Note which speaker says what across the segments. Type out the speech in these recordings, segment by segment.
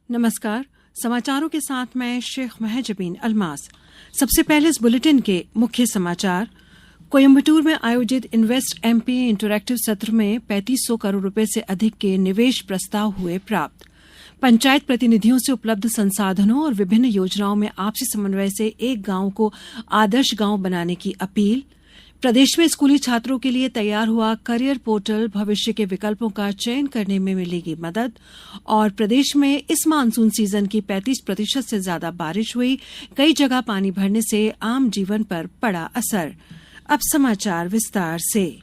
Speaker 1: नमस्कार। समाचारों के साथ मैं शेख महजबीन अल्मास। सबसे पहले इस बुलेटिन के मुख्य समाचार। कोयम्बटूर में आयोजित इन्वेस्ट एमपी इंटरैक्टिव सत्र में 3500 करोड़ रुपए से अधिक के निवेश प्रस्ताव हुए प्राप्त। पंचायत प्रतिनिधियों से उपलब्ध संसाधनों और विभिन्न योजनाओं में आपसी समन्वय से एक गांव को आदर्श गांव बनाने की अपील। प्रदेश में स्कूली छात्रों के लिए तैयार हुआ करियर पोर्टल भविष्य के विकल्पों का चयन करने में मिलेगी मदद। और प्रदेश में इस मानसून सीजन की 35% से ज्यादा बारिश हुई, कई जगह पानी भरने से आम जीवन पर पड़ा असर। अब समाचार विस्तार से।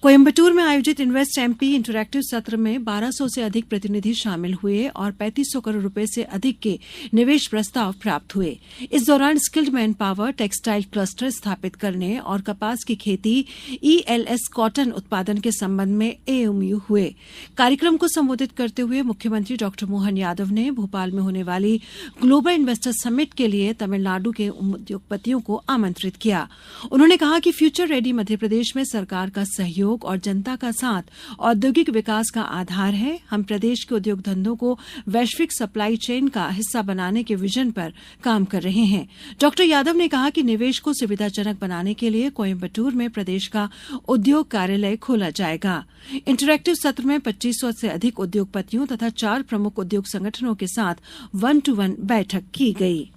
Speaker 1: कोयम्बटूर में आयोजित इन्वेस्ट एमपी इंटरैक्टिव सत्र में 1200 से अधिक प्रतिनिधि शामिल हुए और 3500 करोड़ रुपए से अधिक के निवेश प्रस्ताव प्राप्त हुए। इस दौरान skilled man power, textile cluster स्थापित करने और कपास की खेती, ईएलएस कॉटन उत्पादन के संबंध में एएमयू हुए। कार्यक्रम को संबोधित करते हुए मुख्यमंत्री डॉ मोहन यादव ने भोपाल में होने वाली ग्लोबल इन्वेस्टर समिट के लिए तमिलनाडु के उद्योगपतियों को आमंत्रित किया। उन्होंने कहा कि फ्यूचर रेडी मध्यप्रदेश में सरकार का सहयोग और जनता का साथ औद्योगिक विकास का आधार है। हम प्रदेश के उद्योग धंधों को वैश्विक सप्लाई चेन का हिस्सा बनाने के विजन पर काम कर रहे हैं। डॉक्टर यादव ने कहा कि निवेश को सुविधाजनक बनाने के लिए कोयम्बटूर में प्रदेश का उद्योग कार्यालय खोला जाएगा। इंटरैक्टिव सत्र में 2500 से अधिक उद्योगपतियों तथा 4 प्रमुख उद्योग संगठनों के साथ 1-to-1 बैठक की गई।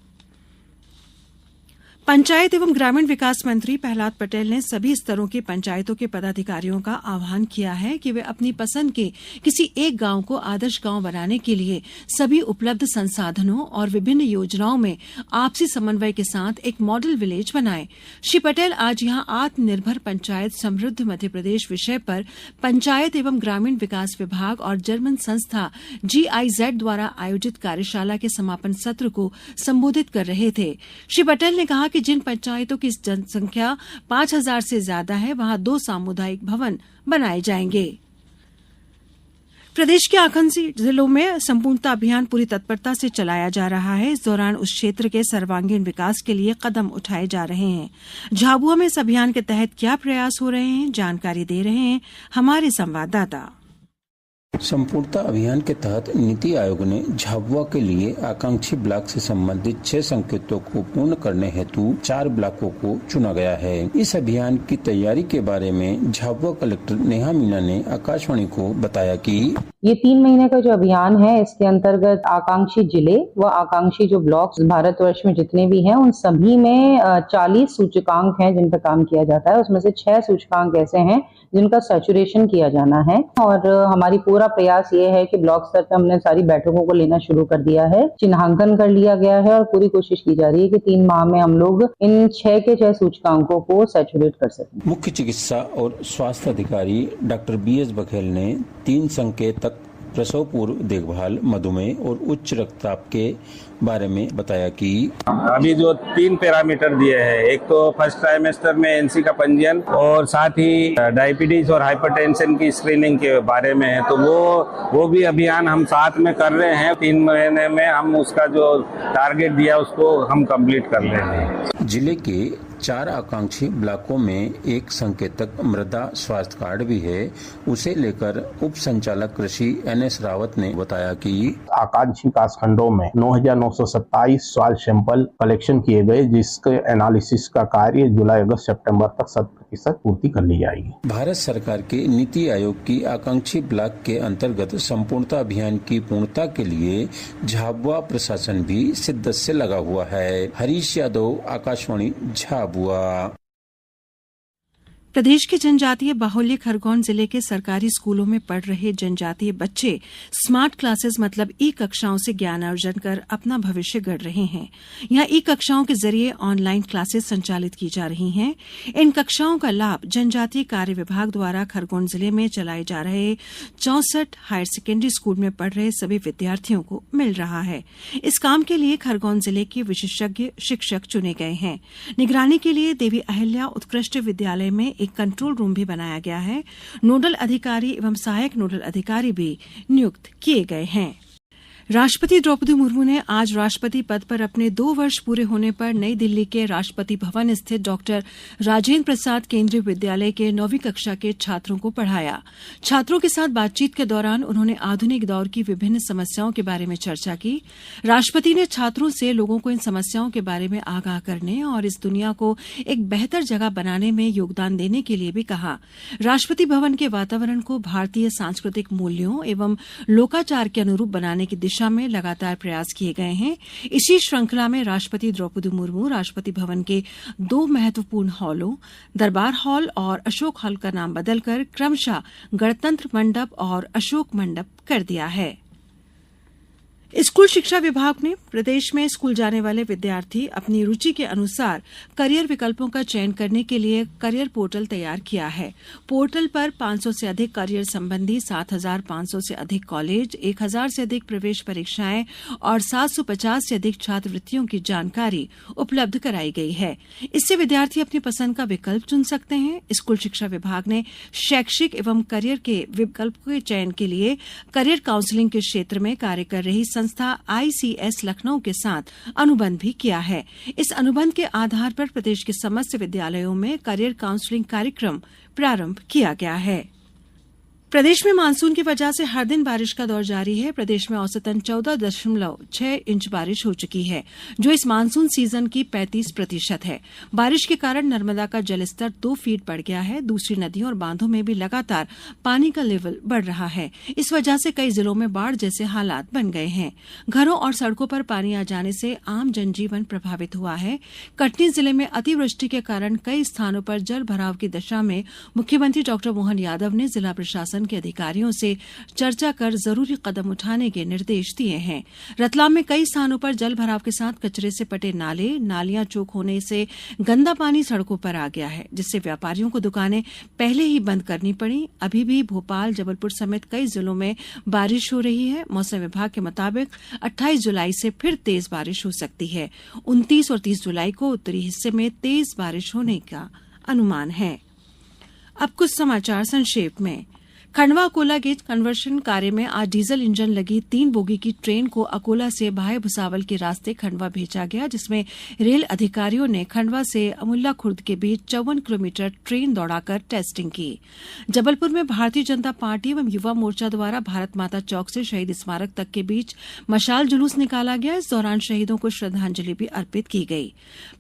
Speaker 1: पंचायत एवं ग्रामीण विकास मंत्री प्रहलाद पटेल ने सभी स्तरों की पंचायतों के पदाधिकारियों का आह्वान किया है कि वे अपनी पसंद के किसी एक गांव को आदर्श गांव बनाने के लिए सभी उपलब्ध संसाधनों और विभिन्न योजनाओं में आपसी समन्वय के साथ एक मॉडल विलेज बनाएं। श्री पटेल आज यहां आत्मनिर्भर पंचायत समृद्ध मध्यप्रदेश विषय पर पंचायत एवं ग्रामीण विकास विभाग और जर्मन संस्था GIZ द्वारा आयोजित कार्यशाला के समापन सत्र को संबोधित कर रहे थे। श्री पटेल ने कहा कि जिन पंचायतों की जनसंख्या 5000 से ज्यादा है, वहां 2 सामुदायिक भवन बनाए जाएंगे। प्रदेश के आकांक्षी जिलों में संपूर्णता अभियान पूरी तत्परता से चलाया जा रहा है। इस दौरान उस क्षेत्र के सर्वांगीण विकास के लिए कदम उठाए जा रहे हैं। झाबुआ में इस अभियान के तहत क्या प्रयास हो रहे हैं, जानकारी दे रहे हैं हमारे संवाददाता।
Speaker 2: संपूर्णता अभियान के तहत नीति आयोग ने झाबुआ के लिए आकांक्षी ब्लॉक से संबंधित 6 संकेतों को पूर्ण करने हेतु 4 ब्लॉकों को चुना गया है। इस अभियान की तैयारी के बारे में झाबुआ कलेक्टर नेहा मीना ने आकाशवाणी को बताया कि
Speaker 3: ये 3 महीने का जो अभियान है, इसके अंतर्गत आकांक्षी जिले व आकांक्षी जो ब्लॉक्स भारतवर्ष में जितने भी हैं, उन सभी में 40 सूचकांक हैं जिन पर काम किया जाता है। उसमें से 6 सूचकांक ऐसे हैं जिनका सैचुरेशन किया जाना है और हमारी पूरा प्रयास ये है कि ब्लॉक स्तर पर हमने सारी बैठकों को लेना शुरू कर दिया है, चिन्हांकन कर लिया गया है और पूरी कोशिश की जा रही है कि 3 माह में हम लोग इन 6 के 6 सूचकांकों को सैचुरेट कर सकें।
Speaker 2: मुख्य चिकित्सा और स्वास्थ्य अधिकारी डॉक्टर BS बघेल ने 3 संकेत तक प्रसव पूर्व देखभाल, मधुमेह और उच्च रक्तचाप के बारे में बताया कि
Speaker 4: अभी जो 3 पैरामीटर दिए हैं, एक तो फर्स्ट ट्राइमेस्टर में NC का पंजीयन और साथ ही डायबिटीज और हाइपरटेंशन की स्क्रीनिंग के बारे में है, तो वो भी अभियान हम साथ में कर रहे हैं। 3 महीने में हम उसका जो टारगेट दिया उसको हम कंप्लीट कर लेंगे।
Speaker 2: जिले के 4 आकांक्षी ब्लॉकों में एक संकेतक मृदा स्वास्थ्य कार्ड भी है। उसे लेकर उप संचालक कृषि NS रावत ने बताया कि
Speaker 5: आकांक्षी कास खंडों में 9,927 सॉइल सैंपल कलेक्शन किए गए, जिसके एनालिसिस का कार्य जुलाई, अगस्त, सितंबर तक 100% पूर्ति कर ली जाएगी।
Speaker 2: भारत सरकार के नीति आयोग की आकांक्षी ब्लॉक के अंतर्गत संपूर्णता अभियान की पूर्णता के लिए झाबुआ प्रशासन भी शिद्दत से लगा हुआ है। हरीश यादव, आकाशवाणी, झाबुआ।
Speaker 1: प्रदेश के जनजातीय बाहुल्य खरगोन जिले के सरकारी स्कूलों में पढ़ रहे जनजातीय बच्चे स्मार्ट क्लासेस मतलब ई कक्षाओं से ज्ञान अर्जन कर अपना भविष्य गढ़ रहे हैं। यहां ई कक्षाओं के जरिए ऑनलाइन क्लासेस संचालित की जा रही हैं। इन कक्षाओं का लाभ जनजातीय कार्य विभाग द्वारा खरगोन जिले में चलाए जा रहे 64 हायर सेकेंडरी स्कूल में पढ़ रहे सभी विद्यार्थियों को मिल रहा है। इस काम के लिए खरगोन जिले के विशेषज्ञ शिक्षक चुने गए हैं। निगरानी के लिए देवी अहिल्या उत्कृष्ट विद्यालय में एक कंट्रोल रूम भी बनाया गया है। नोडल अधिकारी एवं सहायक नोडल अधिकारी भी नियुक्त किए गए हैं। राष्ट्रपति द्रौपदी मुर्मू ने आज राष्ट्रपति पद पर अपने 2 वर्ष पूरे होने पर नई दिल्ली के राष्ट्रपति भवन स्थित डॉक्टर राजेंद्र प्रसाद केंद्रीय विद्यालय के 9वीं कक्षा के छात्रों को पढ़ाया। छात्रों के साथ बातचीत के दौरान उन्होंने आधुनिक दौर की विभिन्न समस्याओं के बारे में चर्चा की। राष्ट्रपति ने छात्रों से लोगों को इन समस्याओं के बारे में आगाह करने और इस दुनिया को एक बेहतर जगह बनाने में योगदान देने के लिए भी कहा। राष्ट्रपति भवन के वातावरण को भारतीय सांस्कृतिक मूल्यों एवं लोकाचार के अनुरूप बनाने की दिशा में लगातार प्रयास किए गए हैं। इसी श्रृंखला में राष्ट्रपति द्रौपदी मुर्मू राष्ट्रपति भवन के 2 महत्वपूर्ण हॉलों दरबार हॉल और अशोक हॉल का नाम बदलकर क्रमशः गणतंत्र मंडप और अशोक मंडप कर दिया है। स्कूल शिक्षा विभाग ने प्रदेश में स्कूल जाने वाले विद्यार्थी अपनी रुचि के अनुसार करियर विकल्पों का चयन करने के लिए करियर पोर्टल तैयार किया है। पोर्टल पर 500 से अधिक करियर संबंधी 7,500 से अधिक कॉलेज, 1,000 से अधिक प्रवेश परीक्षाएं और 750 से अधिक छात्रवृत्तियों की जानकारी उपलब्ध कराई गई है। इससे विद्यार्थी अपनी पसंद का विकल्प चुन सकते हैं। स्कूल शिक्षा विभाग ने शैक्षिक एवं करियर के विकल्प के चयन के लिए करियर काउंसलिंग के क्षेत्र में कार्य कर रही संस्था ICS लखनऊ के साथ अनुबंध भी किया है। इस अनुबंध के आधार पर प्रदेश के समस्त विद्यालयों में करियर काउंसलिंग कार्यक्रम प्रारंभ किया गया है। प्रदेश में मानसून की वजह से हर दिन बारिश का दौर जारी है। प्रदेश में औसतन 14.6 इंच बारिश हो चुकी है, जो इस मानसून सीजन की 35% है। बारिश के कारण नर्मदा का जलस्तर 2 फीट बढ़ गया है। दूसरी नदियों और बांधों में भी लगातार पानी का लेवल बढ़ रहा है। इस वजह से कई जिलों में बाढ़ जैसे हालात बन गए हैं। घरों और सड़कों पर पानी आ जाने से आम जनजीवन प्रभावित हुआ है। कटनी जिले में अतिवृष्टि के कारण कई स्थानों पर जल भराव की दशा में मुख्यमंत्री डॉ मोहन यादव ने जिला प्रशासन के अधिकारियों से चर्चा कर जरूरी कदम उठाने के निर्देश दिए हैं। रतलाम में कई स्थानों पर जल भराव के साथ कचरे से पटे नालियां चौक होने से गंदा पानी सड़कों पर आ गया है, जिससे व्यापारियों को दुकानें पहले ही बंद करनी पड़ी। अभी भी भोपाल, जबलपुर समेत कई जिलों में बारिश हो रही है। मौसम विभाग के मुताबिक 28 जुलाई से फिर तेज बारिश हो सकती है। 29 और 30 जुलाई को उत्तरी हिस्से में तेज बारिश होने का अनुमान है। अब कुछ समाचार संक्षेप में। खंडवा अकोला गेज कन्वर्शन कार्य में आज डीजल इंजन लगी 3 बोगी की ट्रेन को अकोला से भाया भुसावल के रास्ते खंडवा भेजा गया, जिसमें रेल अधिकारियों ने खंडवा से अमुल्ला खुर्द के बीच 54 किलोमीटर ट्रेन दौड़ाकर टेस्टिंग की। जबलपुर में भारतीय जनता पार्टी एवं युवा मोर्चा द्वारा भारत माता चौक से शहीद स्मारक तक के बीच मशाल जुलूस निकाला गया। इस दौरान शहीदों को श्रद्धांजलि भी अर्पित की गई।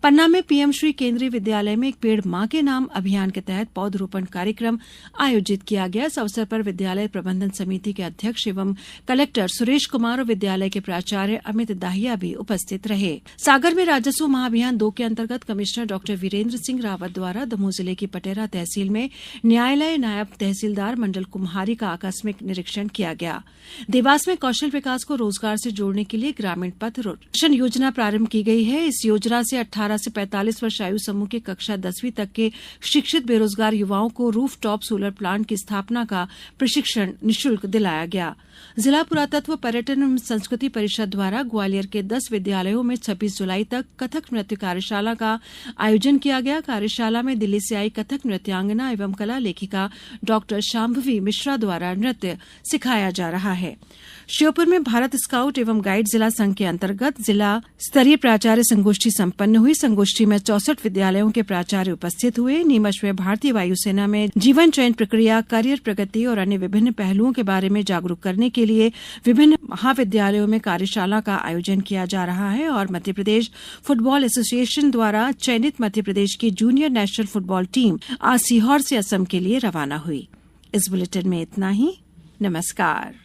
Speaker 1: पन्ना में पीएम श्री केंद्रीय विद्यालय में एक पेड़ मां के नाम अभियान के तहत पौधरोपण कार्यक्रम आयोजित किया गया। इस अवसर पर विद्यालय प्रबंधन समिति के अध्यक्ष एवं कलेक्टर सुरेश कुमार और विद्यालय के प्राचार्य अमित दाहिया भी उपस्थित रहे। सागर में राजस्व महाअभियान 2 के अंतर्गत कमिश्नर डॉ वीरेंद्र सिंह रावत द्वारा दमोह जिले की पटेरा तहसील में न्यायालय नायब तहसीलदार मंडल कुम्हारी का आकस्मिक निरीक्षण किया गया। देवास में कौशल विकास को रोजगार से जोड़ने के लिए ग्रामीण पथ रोशन योजना प्रारंभ की गई है। इस योजना से 18 से 45 वर्ष आयु समूह के कक्षा 10वीं तक के शिक्षित बेरोजगार युवाओं को रूफटॉप सोलर प्लांट की स्थापना का प्रशिक्षण निःशुल्क दिलाया गया। जिला पुरातत्व पर्यटन एवं संस्कृति परिषद द्वारा ग्वालियर के 10 विद्यालयों में 26 जुलाई तक कथक नृत्य कार्यशाला का आयोजन किया गया। कार्यशाला में दिल्ली से आई कथक नृत्यांगना एवं कला लेखिका डॉ शांभवी मिश्रा द्वारा नृत्य सिखाया जा रहा है। श्योपुर में भारत स्काउट एवं गाइड जिला संघ के अंतर्गत जिला स्तरीय प्राचार्य संगोष्ठी संपन्न हुई। संगोष्ठी में 64 विद्यालयों के प्राचार्य उपस्थित हुए। नीमच में भारतीय वायुसेना में जीवन चयन प्रक्रिया, करियर प्रगति और अन्य विभिन्न पहलुओं के बारे में जागरूक करने के लिए विभिन्न महाविद्यालयों में कार्यशाला का आयोजन किया जा रहा है। और मध्य प्रदेश फुटबॉल एसोसिएशन द्वारा चयनित मध्य प्रदेश की जूनियर नेशनल फुटबॉल टीम आज सीहोर से असम के लिए रवाना हुई। इस बुलेटिन में इतना ही। नमस्कार।